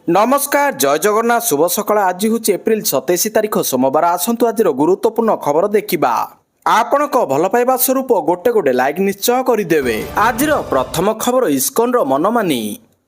नमस्कार जय जगन्नाथ शुभ सकाळ। आज हूँ एप्रिल 27 तारीख सोमवार। आसतु आज गुरुत्वपूर्ण खबर देखा। आपण भल पाइबा स्वरूप गोटे गोटे लाइक निश्चय करदे। आज प्रथम खबर इस्कन मनमानी।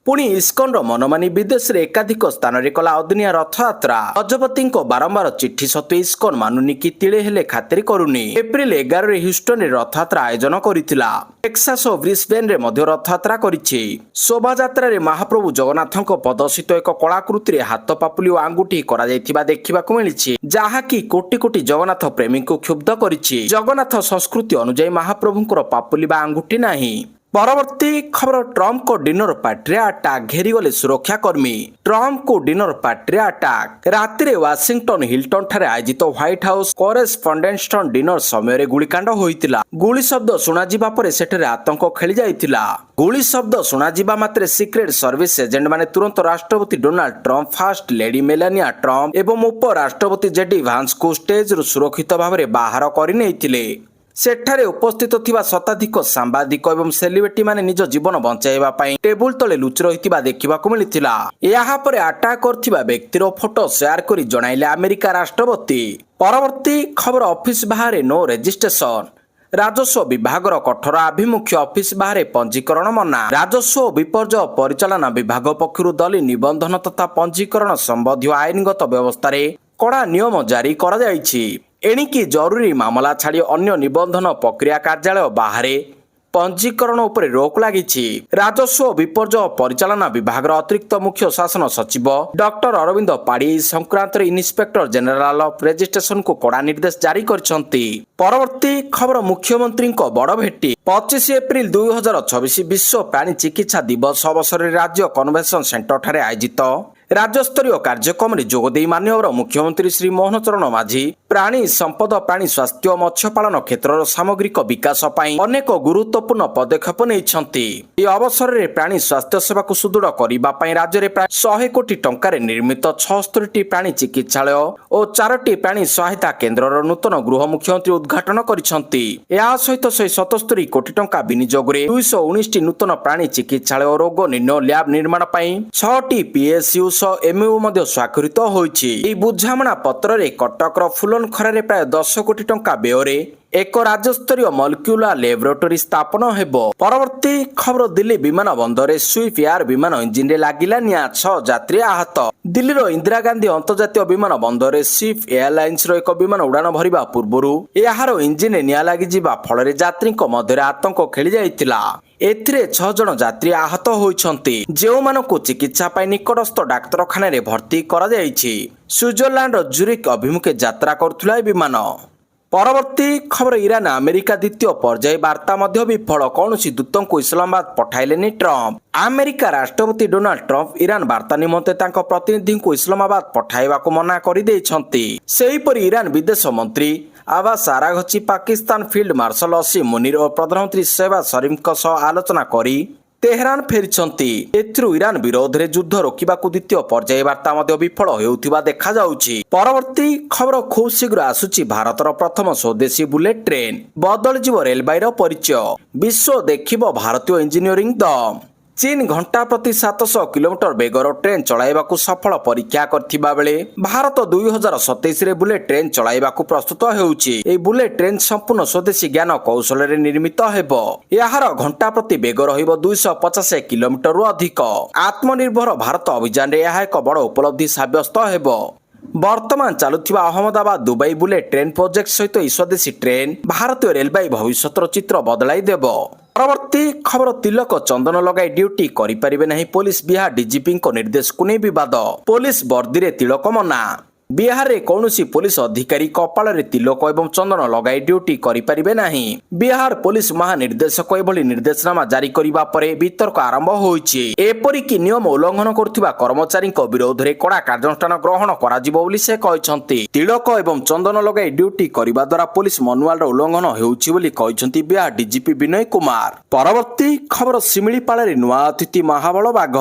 पुणी इस्कन मनमानी विदेश में एकाधिक स्थान में कला अदिनिया रथयात्रा। गजपति बारंबार चिठी सत्वे इस्कन मानुनी कि तिले हेले खातिर करुनी। एप्रिल 11 ह्यूस्टन में रथयात्रा आयोजन करिथिला। टेक्सास और ब्रिस्बेन रे मध्य रथयात्रा करिछि। शोभायात्रा रे महाप्रभु जगन्नाथक पदस्थित एक कलाकृति रे हाथ पापुली और आंगुठी करा जायथिबा देखिबाकू मिलिछि, जहाँकि कोटि कोटि जगन्नाथ प्रेमी को क्षुब्ध करिछि। जगन्नाथ संस्कृति अनुसार महाप्रभुଙ୍କର पापुली बा आंगुठी नाही। परवर्ती खबर ट्रम्प को डिनर पार्टी अटैक घेरीगले सुरक्षाकर्मी। ट्रम्प को डिनर पार्टी अटैक राति वाशिंगटन हिल्टन ठारे आयोजित व्हाइट हाउस करेस्पॉन्डेंट्स डिनर समय गुलिकांड होइतिला। गुली शब्द शुणाजिबा परे सेठरे आतंक खेली जाइतिला। गुली शब्द शुणाजिबा मात्रे सिक्रेट सर्विस एजेंट माने तुरंत राष्ट्रपति Donald Trump, first lady Melania Trump एवं उपराष्ट्रपति जेडी भांस को स्टेज रु सुरक्षित भाव में बाहर कर नहीं। सेठारे उपस्थित थिबा शताधिक सांबादिक एवं सेलिब्रिटी माने निज जीवन बंचाइबा पई टेबुल तले लुचि रहितिबा देखिबाकू मिलिथिला। एहा परे अटैक करथिबा व्यक्तिर फोटो शेयर करी जणाइले अमेरिका राष्ट्रपति। परवर्ती खबर ऑफिस बाहर नो रजिस्ट्रेशन। राजस्व विभागर कठोर आभिमुख्य ऑफिस बाहर पंजीकरण मना। राजस्व विपर्यय परिचालना विभाग पक्षरु दली निबंधन तथा पंजीकरण संबंधी आईनगत व्यवस्था रे कड़ा नियम जारी करा जायछि। एणिकी जरूरी मामला छाड़ी अन्य निबंधन प्रक्रिया कार्यालय बाहर पंजीकरण उपरे रोक लागिछि। राजस्व विपर्यय परिचालना विभाग अतिरिक्त मुख्य शासन सचिव डॉक्टर अरविंद पाड़ी संक्रांत इन्स्पेक्टर जनरल ऑफ रजिस्ट्रेशन को कड़ा निर्देश जारी करछंती। परवर्ती खबर मुख्यमंत्री बड़ भेटी। 25 एप्रिल 2024 विश्व प्राणी चिकित्सा दिवस अवसर में राज्य कन्वेंशन सेंटर ठारे आयोजित राज्य स्तरीय कार्यक्रम में जोगदे माननीय मुख्यमंत्री श्री मोहन चरण माझी प्राणी संपद, प्राणी स्वास्थ्य, मत्स्य पालन क्षेत्र सामग्रिक विकास पई अनेक गुरुत्वपूर्ण पदक्षेप नेइछंती। ए अवसर में प्राणी स्वास्थ्य सेवा को सुदृढ़ करबा पई राज्य में प्राय 100 कोटी टंकार निर्मित 76 प्राणी चिकित्सालय और 4 प्राणी सहायता केन्द्र नूतन गृह मुख्यमंत्री उद्घाटन करिसंती। या सहित 177 कोटी टंका विनियोग रे 219 नूतन प्राणी चिकित्सालय और रोग निर्णय लैब निर्माण पई 6 पीएसयू एमयू मध्य स्वाक्षरित होइछि। एई बुझामणा पत्र रे कटकर फुलन खरारे प्राय 10 कोटी टंका व्यୟରେ एक राज्य स्तरीय मॉलिक्यूलर लैबोरेटरी स्थापन हेबो। परवर्ती खबर दिल्ली विमान बंदर स्विफ्ट एयर विमान इंजिन रे लागिला निया 6 यात्री आहत। दिल्लीर इंदिरा गांधी अंतर्जातीय विमान बंदर स्विफ्ट एयरलाइंस एक विमान उड़ान भरिबा पूर्वरु एहार इंजिन निया लागि जिबा फल यात्रीक मध्य आतंक खेली जाइतिला। एथिरे 6 जन यात्री आहत होइछंती, जेउमानकु चिकित्सा पाई निकटस्थ डाक्तरखाना रे भर्ती करा जाइछि। स्विट्जरलैंड ज्यूरिक अभिमुखे यात्रा करथुला विमान। परवर्ती खबर ईरान अमेरिका द्वितीय पर्याय वार्ता मध्य विफल। कौनसी दूतों को इस्लामाबाद पठाइलेनी ट्रम्प। अमेरिका राष्ट्रपति डोनाल्ड ट्रम्प ईरान वार्ता निमंते तांको प्रतिनिधि को इस्लामाबाद पठाइबा को मना करि दैछंती। सेहीपरि ईरान विदेश मंत्री आवास आराघची पाकिस्तान फील्ड मार्शल असीम मुनीर और प्रधानमंत्री शहबाज शरीफଙ୍କ सह आलोचना करी तेहरान फेरिछंती। एथिरु ईरान विरोध रे युद्ध रोकिबाकू द्वितीय पर्याय वार्ता मध्य विफल हेउथिबा देखा जाउछि। परवर्ती खबर खूब शीघ्र आसुछि भारतर प्रथम स्वदेशी बुलेट ट्रेन। बदल जीव रेलबाईर परिचय। विश्व देखिबो भारतीय इंजीनियरिंग दम। चीन घंटा प्रति 700 किलोमीटर बेगर ट्रेन चलाइबाकू सफल परीक्षा करथिबा बेले भारत 2027 रे बुलेट ट्रेन चलाइबाकू प्रस्तुत हेउछि। ए बुलेट ट्रेन संपूर्ण स्वदेशी ज्ञान कौशल रे निर्मित हेबो। याहार घंटा प्रति बेग रहिबो 250 किलोमीटर रु अधिक। आत्मनिर्भर भारत अभियान रे यह एक बड़ उपलब्धि साब्यस्त हेबो। वर्तमान चलुथिबा Ahmedabad Dubai bullet train project सहित स्वदेशी ट्रेन भारतीय रेलबाई भविष्यतर चित्र बदलाई देबो। परवर्ती खबर तिलक चंदन लगाई ड्यूटी करि परिबे नहीं पुलिस बिहार डीजीपी को निर्देश को नहीं विवाद। पुलिस वर्दी रे तिलक मना। बिहार रे कौनसी पुलिस अधिकारी कपाल रे तिलक एवं चंदन लगाई ड्यूटी करि परिबे नहीं। बिहार पुलिस महानिर्देशक एभली निर्देशनामा जारी करिबा परे वितर्क आरंभ होइछि। एपरि कि नियम उल्लंघन करथिबा कर्मचारी विरोध रे कड़ा कार्यानुष्ठान ग्रहण कराजिबो बोली से कहछंती। तिलक एवं चंदन लगाई ड्यूटी करिबा द्वारा पुलिस मनुआल रे उल्लंघन हेउछि बोली कहछंती बिहार डीजीपी विनय कुमार। परवर्ती खबर शिमिलीपाल रे नुआ अतिथि महाबल बाघ।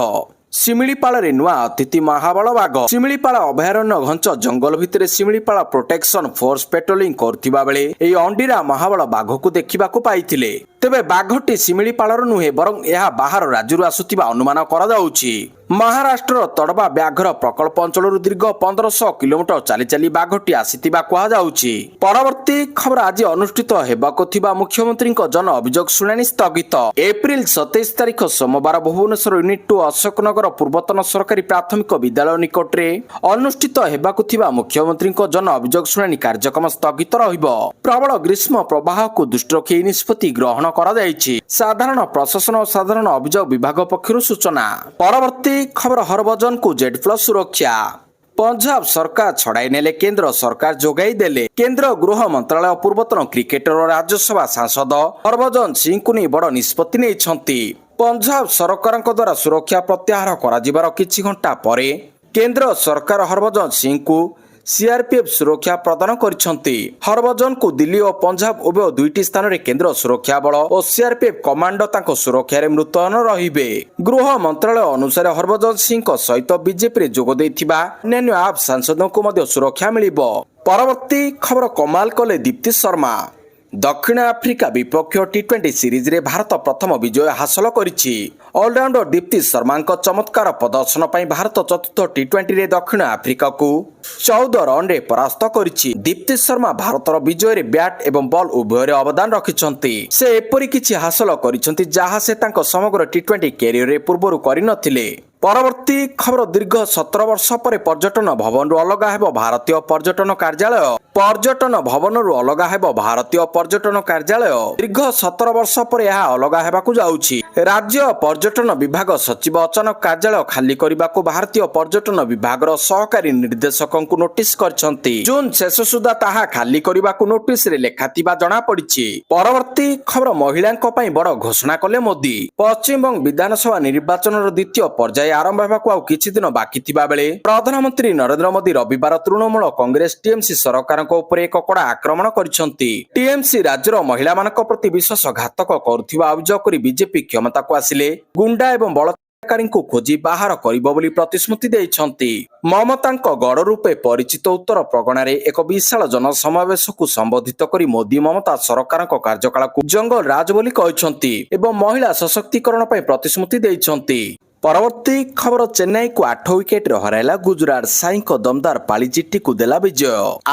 शिमिलीपाल रे नुआ अतिथि महाबल बाघ। शिमिलीपाल अभयारण्य घंच जंगल भितर शिमिलीपाल प्रोटेक्शन फोर्स पेट्रोलिंग करथिबा बेले एई अंडीरा महाबल बाघ को देखिबाकू पाइथिले। ତେବେ ବାଘଟି ଶିମିଳିପାଳର ନୁହେଁ ବରଂ ଏହା ବାହାର ରାଜ୍ୟରୁ ଆସୁଥିବା ଅନୁମାନ କରାଯାଉଛି। ମହାରାଷ୍ଟ୍ରର ତଡବା ବ୍ୟାଘ୍ର ପ୍ରକଳ୍ପ ଅଞ୍ଚଳରୁ ଦୀର୍ଘ 1500 କିଲୋମିଟର ଚାଲି ଚାଲି ବାଘଟି ଆସିଥିବା କୁହାଯାଉଛି। ପରବର୍ତ୍ତୀ ଖବର ଆଜି ଅନୁଷ୍ଠିତ ହେବାକୁ ଥିବା ମୁଖ୍ୟମନ୍ତ୍ରୀଙ୍କ ଜନ ଅଭିଯୋଗ ଶୁଣାଣି ସ୍ଥଗିତ। ଏପ୍ରିଲ 27 ତାରିଖ ସୋମବାର ଭୁବନେଶ୍ୱର ୟୁନିଟ୍ 2 ଅଶୋକନଗର ପୂର୍ବତନ ସରକାରୀ ପ୍ରାଥମିକ ବିଦ୍ୟାଳୟ ନିକଟରେ ଅନୁଷ୍ଠିତ ହେବାକୁ ଥିବା ମୁଖ୍ୟମନ୍ତ୍ରୀଙ୍କ ଜନ ଅଭିଯୋଗ ଶୁଣାଣି କାର୍ଯ୍ୟକ୍ରମ ସ୍ଥଗିତ ରହିବ। ପ୍ରବଳ ଗ୍ରୀଷ୍ମ ପ୍ରବାହକୁ ଦୃଷ୍ଟିରେ ରଖି ଏହି ନିଷ୍ପତ୍ତି ଗ୍ରହଣ କରାଯାଇଛି। ସାଧାରଣ ପ୍ରଶାସନ ଓ ସାଧାରଣ ଅଭିଯୋଗ ବିଭାଗ ପକ୍ଷରୁ ସୂଚନା। ପରବର୍ତ୍ତୀ ଖବର ହରଭଜନଙ୍କୁ ଜେଡ୍ ପ୍ଲସ୍ ସୁରକ୍ଷା। ପଞ୍ଜାବ ସରକାର ଛଡାଇ ନେଲେ କେନ୍ଦ୍ର ସରକାର ଯୋଗାଇ ଦେଲେ। କେନ୍ଦ୍ର ଗୃହ ମନ୍ତ୍ରାଳୟ ପୂର୍ବତନ କ୍ରିକେଟର ଓ ରାଜ୍ୟସଭା ସାଂସଦ ହରଭଜନ ସିଂଙ୍କୁ ନେଇ ବଡ଼ ନିଷ୍ପତ୍ତି ନେଇଛନ୍ତି। ପଞ୍ଜାବ ସରକାରଙ୍କ ଦ୍ୱାରା ସୁରକ୍ଷା ପ୍ରତ୍ୟାହାର କରାଯିବାର କିଛି ଘଣ୍ଟା ପରେ କେନ୍ଦ୍ର ସରକାର ହରଭଜନ ସିଂଙ୍କୁ ସିଆରପିଏଫ୍ ସୁରକ୍ଷା ପ୍ରଦାନ କରିଛନ୍ତି। ହରଭଜନଙ୍କୁ ଦିଲ୍ଲୀ ଓ ପଞ୍ଜାବ ଉଭୟ ଦୁଇଟି ସ୍ଥାନରେ କେନ୍ଦ୍ର ସୁରକ୍ଷା ବଳ ଓ ସିଆରପିଏଫ୍ କମାଣ୍ଡୋ ତାଙ୍କ ସୁରକ୍ଷାରେ ମୁତୟନ ରହିବେ। ଗୃହ ମନ୍ତ୍ରାଳୟ ଅନୁସାରେ ହରଭଜନ ସିଂଙ୍କ ସହିତ ବିଜେପିରେ ଯୋଗ ଦେଇଥିବା ଅନ୍ୟାନ୍ୟ ଆପ୍ ସାଂସଦଙ୍କୁ ମଧ୍ୟ ସୁରକ୍ଷା ମିଳିବ। ପରବର୍ତ୍ତୀ ଖବର କମାଲ କଲେ ଦୀପ୍ତି ଶର୍ମା। ଦକ୍ଷିଣ ଆଫ୍ରିକା ବିପକ୍ଷ ଟି20 ସିରିଜରେ ଭାରତ ପ୍ରଥମ ବିଜୟ ହାସଲ କରିଛି। ଅଲରାଉଣ୍ଡର ଦୀପ୍ତି ଶର୍ମାଙ୍କ ଚମତ୍କାର ପ୍ରଦର୍ଶନ ପାଇଁ ଭାରତ ଚତୁର୍ଥ ଟି20ରେ ଦକ୍ଷିଣ ଆଫ୍ରିକାକୁ 14 ରନରେ ପରାସ୍ତ କରିଛି। ଦୀପ୍ତି ଶର୍ମା ଭାରତର ବିଜୟରେ ବ୍ୟାଟ୍ ଏବଂ ବଲ୍ ଉଭୟରେ ଅବଦାନ ରଖିଛନ୍ତି। ସେ ଏପରି କିଛି ହାସଲ କରିଛନ୍ତି ଯାହା ସେ ତାଙ୍କ ସମଗ୍ର ଟି20 କ୍ୟାରିୟରରେ ପୂର୍ବରୁ କରିନଥିଲେ। ପରବର୍ତ୍ତୀ ଖବର ଦୀର୍ଘ 17 ବର୍ଷ ପରେ ପର୍ଯ୍ୟଟନ ଭବନରୁ ଅଲଗା ହେବ ଭାରତୀୟ ପର୍ଯ୍ୟଟନ କାର୍ଯ୍ୟାଳୟ। ପର୍ଯ୍ୟଟନ ଭବନରୁ ଅଲଗା ହେବ ଭାରତୀୟ ପର୍ଯ୍ୟଟନ କାର୍ଯ୍ୟାଳୟ। ଦୀର୍ଘ 17 ବର୍ଷ ପରେ ଏହା ଅଲଗା ହେବାକୁ ଯାଉଛି। ରାଜ୍ୟ ପର୍ଯ୍ୟଟନ ବିଭାଗ ସଚିବ ଅଚାନକ କାର୍ଯ୍ୟାଳୟ ଖାଲି କରିବାକୁ ଭାରତୀୟ ପର୍ଯ୍ୟଟନ ବିଭାଗର ସହକାରୀ ନିର୍ଦ୍ଦେଶକଙ୍କୁ ନୋଟିସ କରିଛନ୍ତି। ଜୁନ୍ ଶେଷ ସୁଦ୍ଧା ତାହା ଖାଲି କରିବାକୁ ନୋଟିସରେ ଲେଖାଥିବା ଜଣାପଡ଼ିଛି। ପରବର୍ତ୍ତୀ ଖବର ମହିଳାଙ୍କ ପାଇଁ ବଡ଼ ଘୋଷଣା କଲେ ମୋଦି। ପଶ୍ଚିମବଙ୍ଗ ବିଧାନସଭା ନିର୍ବାଚନର ଦ୍ୱିତୀୟ ପର୍ଯ୍ୟାୟ ଆରମ୍ଭ ହେବାକୁ ଆଉ କିଛି ଦିନ ବାକି ଥିବା ବେଳେ ପ୍ରଧାନମନ୍ତ୍ରୀ ନରେନ୍ଦ୍ର ମୋଦି ରବିବାର ତୃଣମୂଳ କଂଗ୍ରେସ ଟିଏମସି ସରକାରଙ୍କ ଉପରେ ଏକ କଡ଼ା ଆକ୍ରମଣ କରିଛନ୍ତି। ଟିଏମସି ରାଜ୍ୟର ମହିଳାମାନଙ୍କ ପ୍ରତି ବିଶ୍ୱାସଘାତକ କରୁଥିବା ଅଭିଯୋଗ କରି ବିଜେପି କ୍ଷମତାକୁ ଆସିଲେ ଗୁଣ୍ଡା ଏବଂ ବଳାତ୍କାରୀଙ୍କୁ ଖୋଜି ବାହାର କରିବ ବୋଲି ପ୍ରତିଶ୍ରୁତି ଦେଇଛନ୍ତି। ମମତାଙ୍କ ଗଡ଼ ରୂପେ ପରିଚିତ ଉତ୍ତର ପ୍ରଗଣାରେ ଏକ ବିଶାଳ ଜନସମାବେଶକୁ ସମ୍ବୋଧିତ କରି ମୋଦି ମମତା ସରକାରଙ୍କ କାର୍ଯ୍ୟକାଳକୁ ଜଙ୍ଗଲ ରାଜ ବୋଲି କହିଛନ୍ତି ଏବଂ ମହିଳା ସଶକ୍ତିକରଣ ପାଇଁ ପ୍ରତିଶ୍ରୁତି ଦେଇଛନ୍ତି। ପରବର୍ତ୍ତୀ ଖବର ଚେନ୍ନାଇକୁ 8 ୱିକେଟରେ ହରାଇଲା ଗୁଜରାଟ। ସାଇଙ୍କ ଦମଦାର ପାଳି ଚିଠିକୁ ଦେଲା ବିଜୟ।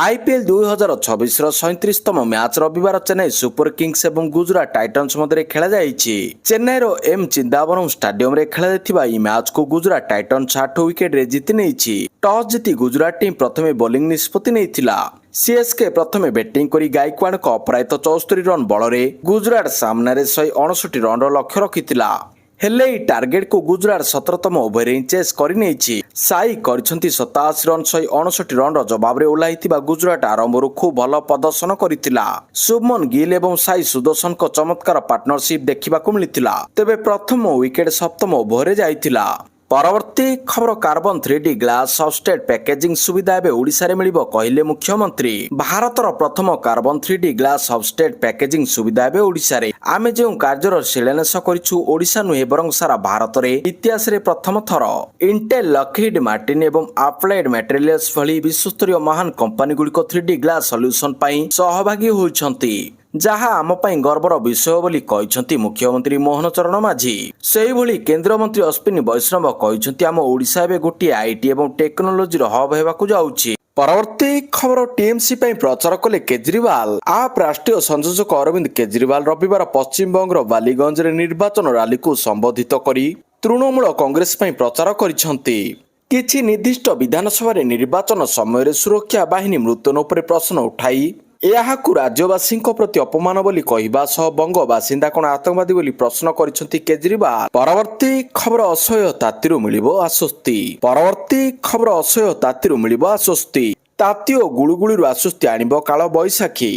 ଆଇପିଏଲ୍ 2026ର 37ତମ ମ୍ୟାଚ୍ ରବିବାର ଚେନ୍ନାଇ ସୁପର କିଙ୍ଗସ୍ ଏବଂ ଗୁଜରାଟ ଟାଇଟନ୍ସ ମଧ୍ୟରେ ଖେଳାଯାଇଛି। ଚେନ୍ନାଇର ଏମ୍ ଚିଦାମ୍ବରମ୍ ଷ୍ଟାଡିୟମରେ ଖେଳାଯାଇଥିବା ଏହି ମ୍ୟାଚକୁ ଗୁଜରାଟ ଟାଇଟନ୍ସ 8 ୱିକେଟରେ ଜିତି ନେଇଛି। ଟସ୍ ଜିତି ଗୁଜରାଟ ଟିମ୍ ପ୍ରଥମେ ବୋଲିଂ ନିଷ୍ପତ୍ତି ନେଇଥିଲା। ସିଏସ୍କେ ପ୍ରଥମେ ବ୍ୟାଟିଂ କରି ଗାଇକ୍ୱାଡଙ୍କ ଅପରାଜିତ 74 ରନ୍ ବଳରେ ଗୁଜରାଟ ସାମ୍ନାରେ 159 ରନ୍ର ଲକ୍ଷ୍ୟ ରଖିଥିଲା। ହେଲେ ଏହି ଟାର୍ଗେଟକୁ ଗୁଜରାଟ 17ତମ ଓଭରରେ ଚେସ୍ କରିନେଇଛି। ସାଇ କରିଛନ୍ତି 87 ରନ୍। 159 ରନ୍ର ଜବାବରେ ଓହ୍ଲାଇଥିବା ଗୁଜରାଟ ଆରମ୍ଭରୁ ଖୁବ୍ ଭଲ ପ୍ରଦର୍ଶନ କରିଥିଲା। ଶୁଭମନ ଗିଲ୍ ଏବଂ ସାଇ ସୁଦର୍ଶନଙ୍କ ଚମତ୍କାର ପାର୍ଟନରସିପ୍ ଦେଖିବାକୁ ମିଳିଥିଲା। ତେବେ ପ୍ରଥମ ୱିକେଟ 7ମ ଓଭରରେ ଯାଇଥିଲା। ପରବର୍ତ୍ତୀ ଖବର carbon 3D glass substrate packaging ସୁବିଧା ଏବେ ଓଡ଼ିଶାରେ ମିଳିବ କହିଲେ ମୁଖ୍ୟମନ୍ତ୍ରୀ। ଭାରତର ପ୍ରଥମ carbon 3D glass substrate packaging ସୁବିଧା ଏବେ ଓଡ଼ିଶାରେ। ଆମେ ଯେଉଁ କାର୍ଯ୍ୟର ଶିଳାନ୍ୟାସ କରିଛୁ ଓଡ଼ିଶା ନୁହେଁ ବରଂ ସାରା ଭାରତରେ ଇତିହାସରେ ପ୍ରଥମ ଥର। ଇଣ୍ଟେଲ, ଲକ୍ହିଡ୍ ମାର୍ଟିନ ଏବଂ ଆପ୍ଲାଏଡ୍ ମ୍ୟାଟେରିଆଲ୍ସ ଭଳି ବିଶ୍ୱସ୍ତରୀୟ ମହାନ କମ୍ପାନୀଗୁଡ଼ିକ 3D ଗ୍ଲାସ ସଲ୍ୟୁସନ ପାଇଁ ସହଭାଗୀ ହୋଇଛନ୍ତି, ଯାହା ଆମ ପାଇଁ ଗର୍ବର ବିଷୟ ବୋଲି କହିଛନ୍ତି ମୁଖ୍ୟମନ୍ତ୍ରୀ ମୋହନ ଚରଣ ମାଝୀ। ସେହିଭଳି କେନ୍ଦ୍ରମନ୍ତ୍ରୀ ଅଶ୍ୱିନୀ ବୈଷ୍ଣବ କହିଛନ୍ତି ଆମ ଓଡ଼ିଶା ଏବେ ଗୋଟିଏ ଆଇଟି ଏବଂ ଟେକ୍ନୋଲୋଜିର ହବ୍ ହେବାକୁ ଯାଉଛି। ପରବର୍ତ୍ତୀ ଖବର ଟିଏମସି ପାଇଁ ପ୍ରଚାର କଲେ କେଜରିୱାଲ। ଆପ୍ ରାଷ୍ଟ୍ରୀୟ ସଂଯୋଜକ ଅରବିନ୍ଦ କେଜରିୱାଲ ରବିବାର ପଶ୍ଚିମବଙ୍ଗର ବାଲିଗଞ୍ଜରେ ନିର୍ବାଚନ ରାଲିକୁ ସମ୍ବୋଧିତ କରି ତୃଣମୂଳ କଂଗ୍ରେସ ପାଇଁ ପ୍ରଚାର କରିଛନ୍ତି। କିଛି ନିର୍ଦ୍ଦିଷ୍ଟ ବିଧାନସଭାରେ ନିର୍ବାଚନ ସମୟରେ ସୁରକ୍ଷା ବାହିନୀ ମୁତୟନ ଉପରେ ପ୍ରଶ୍ନ ଉଠାଇ ଏହାକୁ ରାଜ୍ୟବାସୀଙ୍କ ପ୍ରତି ଅପମାନ ବୋଲି କହିବା ସହ ବଙ୍ଗ ବାସିନ୍ଦା କ'ଣ ଆତଙ୍କବାଦୀ ବୋଲି ପ୍ରଶ୍ନ କରିଛନ୍ତି କେଜରିୱାଲ। ପରବର୍ତ୍ତୀ ଖବର ଅସହ୍ୟ ତାତିରୁ ମିଳିବ ଆଶ୍ୱସ୍ତି। ପରବର୍ତ୍ତୀ ଖବର ଅସହ୍ୟ ତାତିରୁ ମିଳିବ ଆଶ୍ୱସ୍ତି। ତାତି ଓ ଗୁଳୁଗୁଳିରୁ ଆଶ୍ୱସ୍ତି ଆଣିବ କାଳବୈଶାଖୀ।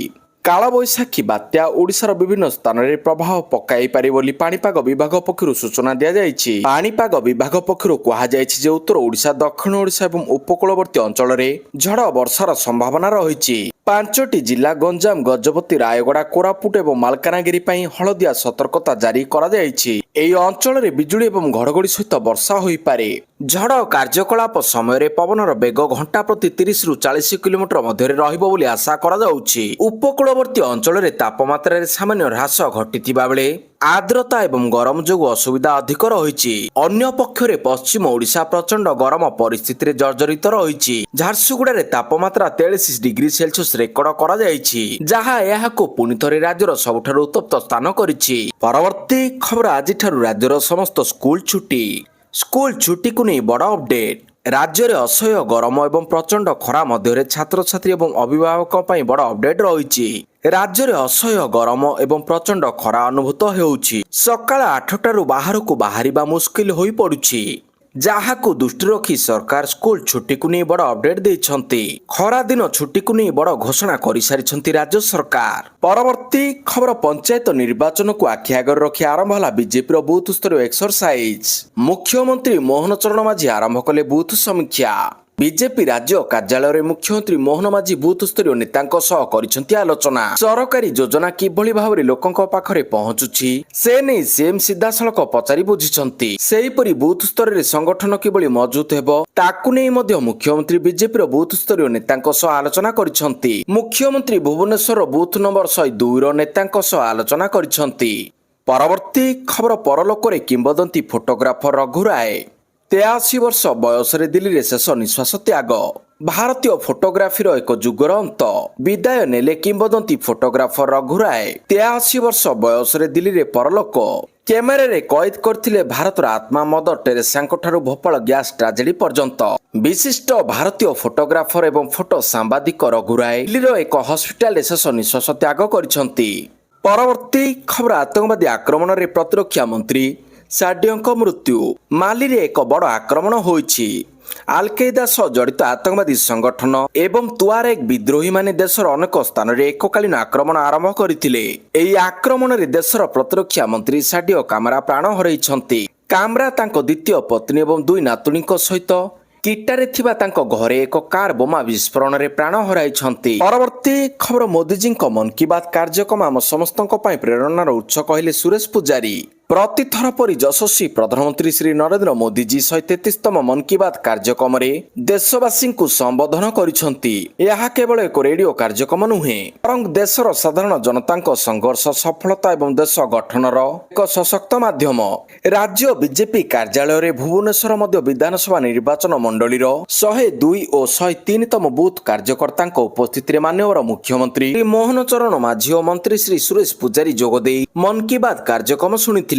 କାଳବୈଶାଖୀ ବାତ୍ୟା ଓଡ଼ିଶାର ବିଭିନ୍ନ ସ୍ଥାନରେ ପ୍ରଭାବ ପକାଇ ପାରେ ବୋଲି ପାଣିପାଗ ବିଭାଗ ପକ୍ଷରୁ ସୂଚନା ଦିଆଯାଇଛି। ପାଣିପାଗ ବିଭାଗ ପକ୍ଷରୁ କୁହାଯାଇଛି ଯେ ଉତ୍ତର ଓଡ଼ିଶା, ଦକ୍ଷିଣ ଓଡ଼ିଶା ଏବଂ ଉପକୂଳବର୍ତ୍ତୀ ଅଞ୍ଚଳରେ ଝଡ଼ ବର୍ଷାର ସମ୍ଭାବନା ରହିଛି। 5ଟି ଜିଲ୍ଲା ଗଞ୍ଜାମ, ଗଜପତି, ରାୟଗଡ଼ା, କୋରାପୁଟ ଏବଂ ମାଲକାନଗିରି ପାଇଁ ହଳଦିଆ ସତର୍କତା ଜାରି କରାଯାଇଛି। ଏହି ଅଞ୍ଚଳରେ ବିଜୁଳି ଏବଂ ଘଡ଼ଘଡ଼ି ସହିତ ବର୍ଷା ହୋଇପାରେ। ଝଡ଼ କାର୍ଯ୍ୟକଳାପ ସମୟରେ ପବନର ବେଗ ଘଣ୍ଟା ପ୍ରତି 30ରୁ 40 କିଲୋମିଟର ମଧ୍ୟରେ ରହିବ ବୋଲି ଆଶା କରାଯାଉଛି। ଉପକୂଳବର୍ତ୍ତୀ ଅଞ୍ଚଳରେ ତାପମାତ୍ରାରେ ସାମାନ୍ୟ ହ୍ରାସ ଘଟିଥିବା ବେଳେ ଆର୍ଦ୍ରତା ଏବଂ ଗରମ ଯୋଗୁଁ ଅସୁବିଧା ଅଧିକ ରହିଛି। ଅନ୍ୟପକ୍ଷରେ ପଶ୍ଚିମ ଓଡ଼ିଶା ପ୍ରଚଣ୍ଡ ଗରମ ପରିସ୍ଥିତିରେ ଜର୍ଜରିତ ରହିଛି। ଝାରସୁଗୁଡ଼ାରେ ତାପମାତ୍ରା 43 ଡିଗ୍ରୀ ସେଲସିୟସ ରେକର୍ଡ କରାଯାଇଛି, ଯାହା ଏହାକୁ ପୁଣି ଥରେ ରାଜ୍ୟର ସବୁଠାରୁ ଉତ୍ତପ୍ତ ସ୍ଥାନ କରିଛି। ପରବର୍ତ୍ତୀ ଖବର, ଆଜିଠାରୁ ରାଜ୍ୟର ସମସ୍ତ ସ୍କୁଲ ଛୁଟି। ସ୍କୁଲ ଛୁଟିକୁ ନେଇ ବଡ଼ ଅପଡେଟ୍। ରାଜ୍ୟରେ ଅସହ୍ୟ ଗରମ ଏବଂ ପ୍ରଚଣ୍ଡ ଖରା ମଧ୍ୟରେ ଛାତ୍ରଛାତ୍ରୀ ଏବଂ ଅଭିଭାବକଙ୍କ ପାଇଁ ବଡ଼ ଅପଡେଟ୍ ରହିଛି। ରାଜ୍ୟରେ ଅସହ୍ୟ ଗରମ ଏବଂ ପ୍ରଚଣ୍ଡ ଖରା ଅନୁଭୂତ ହେଉଛି। ସକାଳ 8ଟାରୁ ବାହାରକୁ ବାହାରିବା ମୁସ୍କିଲ ହୋଇପଡୁଛି, ଯାହାକୁ ଦୃଷ୍ଟିରେ ରଖି ସରକାର ସ୍କୁଲ ଛୁଟିକୁ ନେଇ ବଡ଼ ଅପଡେଟ୍ ଦେଇଛନ୍ତି। ଖରାଦିନ ଛୁଟିକୁ ନେଇ ବଡ଼ ଘୋଷଣା କରିସାରିଛନ୍ତି ରାଜ୍ୟ ସରକାର। ପରବର୍ତ୍ତୀ ଖବର, ପଞ୍ଚାୟତ ନିର୍ବାଚନକୁ ଆଖି ଆଗରେ ରଖି ଆରମ୍ଭ ହେଲା ବିଜେପିର ବୁଥ ସ୍ତରୀୟ ଏକ୍ସରସାଇଜ। ମୁଖ୍ୟମନ୍ତ୍ରୀ ମୋହନ ଚରଣ ମାଝୀ ଆରମ୍ଭ କଲେ ବୁଥ ସମୀକ୍ଷା। ବିଜେପି ରାଜ୍ୟ କାର୍ଯ୍ୟାଳୟରେ ମୁଖ୍ୟମନ୍ତ୍ରୀ ମୋହନ ମାଝୀ ବୁଥ ସ୍ତରୀୟ ନେତାଙ୍କ ସହ କରିଛନ୍ତି ଆଲୋଚନା। ସରକାରୀ ଯୋଜନା କିଭଳି ଭାବରେ ଲୋକଙ୍କ ପାଖରେ ପହଞ୍ଚୁଛି ସେ ନେଇ ସିଏମ୍ ସିଧାସଳଖ ପଚାରି ବୁଝିଛନ୍ତି। ସେହିପରି ବୁଥ ସ୍ତରରେ ସଂଗଠନ କିଭଳି ମଜବୁତ ହେବ ତାକୁ ନେଇ ମଧ୍ୟ ମୁଖ୍ୟମନ୍ତ୍ରୀ ବିଜେପିର ବୁଥ ସ୍ତରୀୟ ନେତାଙ୍କ ସହ ଆଲୋଚନା କରିଛନ୍ତି। ମୁଖ୍ୟମନ୍ତ୍ରୀ ଭୁବନେଶ୍ୱର ବୁଥ ନମ୍ବର 102ର ନେତାଙ୍କ ସହ ଆଲୋଚନା କରିଛନ୍ତି। ପରବର୍ତ୍ତୀ ଖବର, ପରଲୋକରେ କିମ୍ବଦନ୍ତୀ ଫଟୋଗ୍ରାଫର ରଘୁ ରାୟ। 83 ବର୍ଷ ବୟସରେ ଦିଲ୍ଲୀରେ ଶେଷ ନିଶ୍ୱାସ ତ୍ୟାଗ। ଭାରତୀୟ ଫଟୋଗ୍ରାଫିର ଏକ ଯୁଗର ଅନ୍ତ। ବିଦାୟ ନେଲେ କିମ୍ବଦନ୍ତୀ ଫଟୋଗ୍ରାଫର ରଘୁ ରାୟ। 83 ବର୍ଷ ବୟସରେ ଦିଲ୍ଲୀରେ ପରଲୋକ। କ୍ୟାମେରାରେ କଏଦ କରିଥିଲେ ଭାରତର ଆତ୍ମା ମଦର ଟେରେସାଙ୍କ ଠାରୁ ଭୋପାଳ ଗ୍ୟାସ୍ ଟ୍ରାଜେଡି ପର୍ଯ୍ୟନ୍ତ। ବିଶିଷ୍ଟ ଭାରତୀୟ ଫଟୋଗ୍ରାଫର ଏବଂ ଫଟୋ ସାମ୍ବାଦିକ ରଘୁ ରାୟ ଦିଲ୍ଲୀର ଏକ ହସ୍ପିଟାଲରେ ଶେଷ ନିଶ୍ୱାସ ତ୍ୟାଗ କରିଛନ୍ତି। ପରବର୍ତ୍ତୀ ଖବର, ଆତଙ୍କବାଦୀ ଆକ୍ରମଣରେ ପ୍ରତିରକ୍ଷା ମନ୍ତ୍ରୀ ସାଡିଓଙ୍କ ମୃତ୍ୟୁ। ମାଲିରେ ଏକ ବଡ଼ ଆକ୍ରମଣ ହୋଇଛି। ଆଲକାଏଦା ସହ ଜଡ଼ିତ ଆତଙ୍କବାଦୀ ସଂଗଠନ ଏବଂ ତୁଆରେଗ ବିଦ୍ରୋହୀମାନେ ଦେଶର ଅନେକ ସ୍ଥାନରେ ଏକକାଳୀନ ଆକ୍ରମଣ ଆରମ୍ଭ କରିଥିଲେ। ଏହି ଆକ୍ରମଣରେ ଦେଶର ପ୍ରତିରକ୍ଷା ମନ୍ତ୍ରୀ ସାଡିଓ କାମାରା ପ୍ରାଣ ହରାଇଛନ୍ତି। କାମରା ତାଙ୍କ ଦ୍ୱିତୀୟ ପତ୍ନୀ ଏବଂ 2 ନାତୁଣୀଙ୍କ ସହିତ କିଟାରେ ଥିବା ତାଙ୍କ ଘରେ ଏକ କାର ବୋମା ବିସ୍ଫୋରଣରେ ପ୍ରାଣ ହରାଇଛନ୍ତି। ପରବର୍ତ୍ତୀ ଖବର, ମୋଦିଜୀଙ୍କ ମନ୍ କି ବାତ୍ କାର୍ଯ୍ୟକ୍ରମ ଆମ ସମସ୍ତଙ୍କ ପାଇଁ ପ୍ରେରଣାର ଉତ୍ସ କହିଲେ ସୁରେଶ ପୂଜାରୀ। ପ୍ରତିଥର ପରି ଯଶସ୍ୱୀ ପ୍ରଧାନମନ୍ତ୍ରୀ ଶ୍ରୀ ନରେନ୍ଦ୍ର ମୋଦିଜୀ 133ତମ ମନ୍ କି ବାତ୍ କାର୍ଯ୍ୟକ୍ରମରେ ଦେଶବାସୀଙ୍କୁ ସମ୍ବୋଧନ କରିଛନ୍ତି। ଏହା କେବଳ ଏକ ରେଡିଓ କାର୍ଯ୍ୟକ୍ରମ ନୁହେଁ, ବରଂ ଦେଶର ସାଧାରଣ ଜନତାଙ୍କ ସଂଘର୍ଷ, ସଫଳତା ଏବଂ ଦେଶ ଗଠନର ଏକ ସଶକ୍ତ ମାଧ୍ୟମ। ରାଜ୍ୟ ବିଜେପି କାର୍ଯ୍ୟାଳୟରେ ଭୁବନେଶ୍ୱର ମଧ୍ୟ ବିଧାନସଭା ନିର୍ବାଚନ ମଣ୍ଡଳୀର 102 ଓ 103ତମ ବୁଥ କାର୍ଯ୍ୟକର୍ତ୍ତାଙ୍କ ଉପସ୍ଥିତିରେ ମାନ୍ୟବର ମୁଖ୍ୟମନ୍ତ୍ରୀ ଶ୍ରୀ ମୋହନ ଚରଣ ମାଝୀ ଓ ମନ୍ତ୍ରୀ ଶ୍ରୀ ସୁରେଶ ପୂଜାରୀ ଯୋଗଦେଇ ମନ୍ କି ବାତ୍ କାର୍ଯ୍ୟକ୍ରମ ଶୁଣିଥିଲେ।